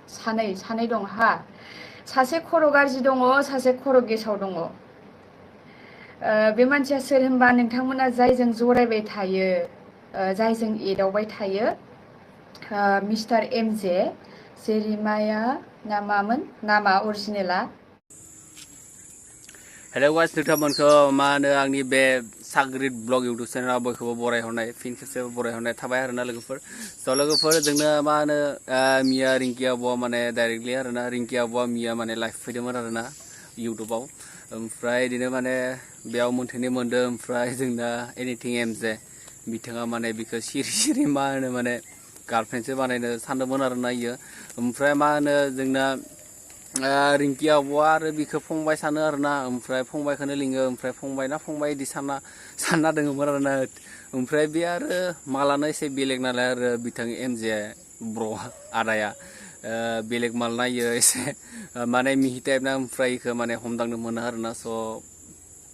सानै दं हा सासे खर' गाज्रि दङ सासे खर' गेसाव दङ बे मानसिया सोर होनबा नोंथांमोना जायजों जरायबाय थायो जायजों एदावबाय थायो मिस्टार एम जे जेरिमाया नामामोन नामा अरिजिनेला हेलौ गाइस नोंथांमोनखौ मा होनो आंनि बे चाग्रिट ब्लग इउटुब चेनेलाव बयखौबो बरायहरनाय फिन खेबसे बरायहरनाय थाबाय आरोना लोगोफोर स' लोगोफोर जोंनो मा होनो मिया रिंकि आब'आ माने डाइरेक्टलि आरोना रिंकि आब'आ मिया माने लाइभ फैदोंमोन आरोना इउटुबाव ओमफ्राय बिदिनो माने बेयाव मोन्थिनो मोन्दों ओमफ्राय जोंना एनिथिं एम जे बिथाङा माने बिखौ सिरि मा होनो माने गार्लफ्रेन्डसो बानायनो सानदोंमोन आरोना इयो ओमफ्राय मा होनो जोंना रिंकि आब'आ आरो बिखौ फंबाय सानो आरोना ओमफ्राय फंबायखौनो लिङो ओमफ्राय फंबाय ना फंबाय बिदि सानना दोङोमोन आरोना ओमफ्राय बे आरो मालानो एसे बेलेग नालाय आरो बिथां एम जे ब्र आदाया बेलेग माल नायो एसे माने मिहि टाइप ना ओमफ्राय इखौ माने हमदांनो मोनो आरोना स'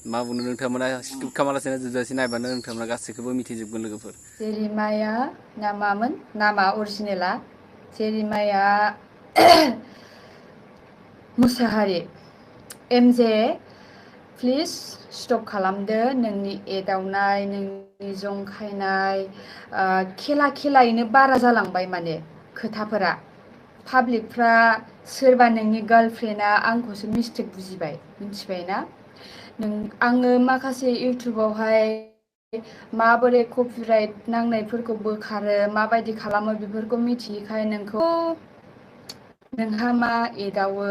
मा बुंनो नोंथांमोना स्किप खालामालासेनो जोबजासे नायबानो नोंथांमोना गासैखौबो मिथिजोबगोन लोगोफोर जेरिमाया नामामोन नामा अरिजिनेला Jeremiah Mushahary M J please stop खालामदो नोंनि एदावनाय नोंनि जंखायनाय खेलायैनो बारा जालांबाय माने खोथाफोरा पाब्लिकफ्रा सोरबा नोंनि गार्लफ्रेन्डआ आंखौसो मिस्टेक बुजिबाय मिथिबायना आङो माखासे इउटुबावहाय माबोरै कपिराइट नांनायफोरखौ बोखारो माबायदि खालामो बेफोरखौ मिथियैखाय नोंहा मा एदावो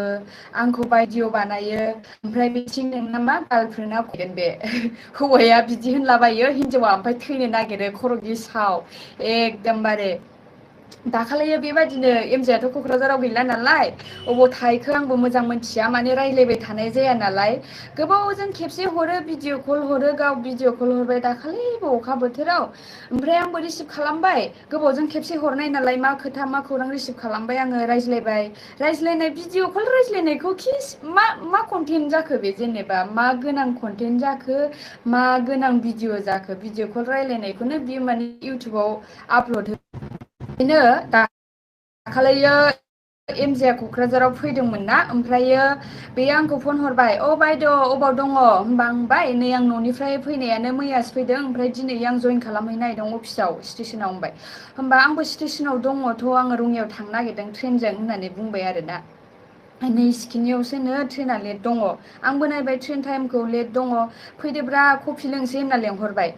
आंखौ भिडिअ बानायो ओमफ्राय बिथिं नोंना मा गार्लफ्रेन्डआ फैगोन बे हौवाया बिदि होनलाबायो हिनजावा ओमफ्राय थैनो नागिरो खर' गिसाव एकदमबारे दाखालियो बेबायदिनो एमजेआथ' क'क्राझाराव गैला नालाय अबाव थाहैखो आंबो मोजां मोनथिया माने रायज्लायबाय थानाय जाया नालाय गोबावजों खेबसे हरो भिडिअ कल हरो गाव भिडिअ कल हरबाय दाखालिबो अखा बोथोराव ओमफ्राय आंबो रिसिभ खालामबाय गोबावजों खेबसे हरनाय नालाय मा खोथा मा खौरां रिसिभ खालामबाय आङो रायज्लायनाय भिडिअ कल रायज्लायनायखौ मा कन्टेन्ट जाखो बे जेनेबा मा गोनां कन्टेन्ट जाखो मा गोनां भिडिअ जाखो भिडिअ कल रायज्लायनायखौनो बियो माने इउटुबाव आपल'ड हो बेनो दाखालियो एमजेआ क'क्राझाराव फैदोंमोन ना ओमफ्रायो बेयो आंखौ फन हरबाय बायद' अबाव दङ होनबा आं बुंबाय नै आं न'निफ्राय फैनायानो मैयासो फैदों ओमफ्राय दिनै आं जइन खालामहैनो नागिरदों अफिसाव स्टेसनाव होनबा आंबो स्टेसनाव दङथ' आङो रङियाव थांनो नागिरदों ट्रेनजों होननानै बुंबाय आरोना नै सिखिनियावसोनो ट्रेना लेट दङ आंबो नायबाय ट्रेन टाइमखौ लेट दङ फैदोब्रा कफि लोंसै होनना लेंहरबाय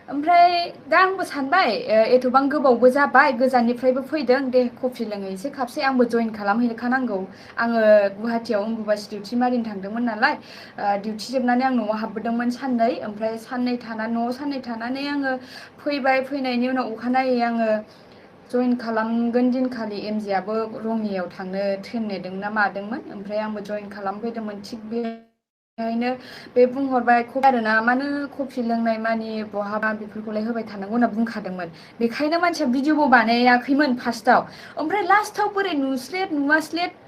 ओमफ्राय दा आंबो सानबाय एथ'बां गोबावबो जाबाय गोजाननिफ्रायबो फैदों दे कफि लोंहैसै खाबसे आंबो जइन खालामहैखानांगौ आङो गुवाहाटियाव अम्बुबासि डिउटि मारिनो थांदोंमोन नालाय डिउटि जोबनानै आं न'आव हाबबोदोंमोन साननै ओमफ्राय न'आव साननै थानानै आङो फैबाय फैनायनि उनाव अखानायै आङो जइन खालामगोन दिनखालि एमजेआबो रङियायाव थांनो ट्रेन नेदों ना मादोंमोन ओमफ्राय आंबो जइन खालामफैदोंमोन थिग बेहायनो बे बुंहरबाय आरोना मानो कफि लोंनाय मानि बहाबा बेफोरखौलाय होबाय थानांगौ होनना बुंखादोंमोन बेखायनो मानसिया भिडिअबो बानायाखैमोन फार्स्टआव ओमफ्राय लास्टाव बोरै नुस्लेद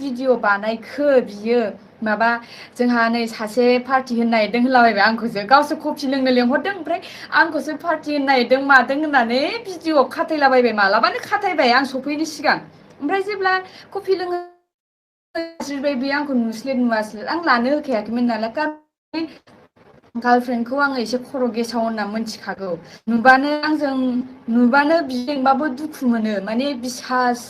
भिडिअ बानायखो बियो माबा जोंहा नै सासे पार्टि होनो नागिरदों होनलाबायबाय आंखौसो गावसोर कफि लोंनो लेंहरदों ओमफ्राय आंखौसो पार्टि होनो नागिरदों मादों होननानै भिडिअ खाथायलाबायबाय मालाबानो खाथायबाय आं सफैनो सिगां ओमफ्राय जेब्ला कफि लोङो बेयो आंखौ नुस्लेद आं लानो होखायाखैमोन नालाय गार्लफ्रेन्डखौ आङो एसे खर' गेसाव होनना मिथिखागौ नुबानो बिदोंबाबो दुखु मोनो माने बिसास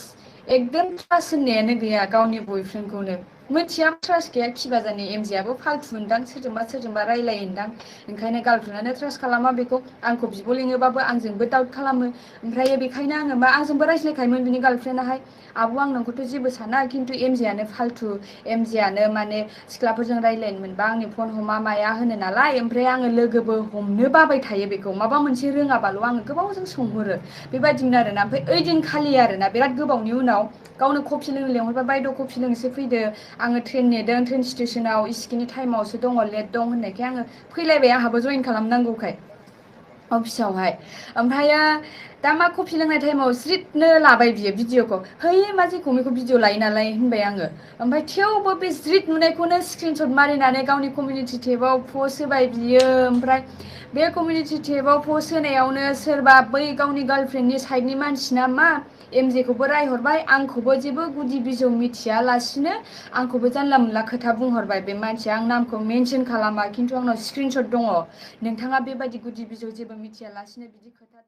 एकदम ट्रास्ट होननायानो गैया गावनि बयफ्रेन्डखौनो मिथिया ट्रास्ट गैया खिबाजानि एमजेआबो फाल्थु मोनदां सोरजोंबा रायलायोदां ओंखायनो गार्लफ्रेन्डआनो ट्रास्ट खालामा बेखौ आंखौ बिब' लिङोबाबो आंजोंबो दाउट खालामो ओमफ्राय बेखायनो आङो आंजोंबो रायज्लायखायोमोन बिनि गार्लफ्रेन्डआहाय आब' आं नोंखौथ' जेबो साना खिन्थु एमजेआनो फाल्थु एमजेआनो माने सिख्लाफोरजों रायज्लायनो मोनबा आंनि फन हमा माया होनो नालाय ओमफ्राय आङो लोगोबो हमनो बाबाय थायो बेखौ माबा मोनसे रोङाबाल' आङो गोबावजों सोंहरो बेबायदिमोन आरोना ओमफ्राय ओइदिनखालि आरोना बिराद गोबावनि उनाव गावनो कफि लोंनो लेंहरबा बायद' कफि लोंनोसो फैदो आङो ट्रेन नेदों ट्रेन स्टेसनाव इसिखिनि टाइमावसो दङ लेट दं होननायखाय आङो फैलायबाय आंहाबो जइन खालामनांगौखाय अफिसावहाय ओमफ्रायो दा मा कफि लोंनाय टाइमाव ज्रिदनो लाबाय बियो भिडिअखौ है मा जेखौ मेखौ भिडिअ लायो नालाय होनबाय आङो ओमफ्राय थेवबो बे ज्रिद नुनायखौनो स्क्रिनशट मारिनानै गावनि कमिउनिटि टेबाव पस्ट होबाय बियो ओमफ्राय बे कमिउनिटि टेबाव पस्ट होनायावनो सोरबा बै गावनि गार्लफ्रेन्डनि साइडनि मानसिना मा एमजेखौबो रायहरबाय आंखौबो जेबो गुदि बिजौ मिथियालासिनो आंखौबो जानला मोनला खोथा बुंहरबाय बे मानसिया आं नामखौ मेनसन खालामा खिन्थु आंनाव स्क्रिनशट दङ नोंथाङा बेबायदि गुदि बिजौ जेबो मिथियालासिनो बिदि खोथा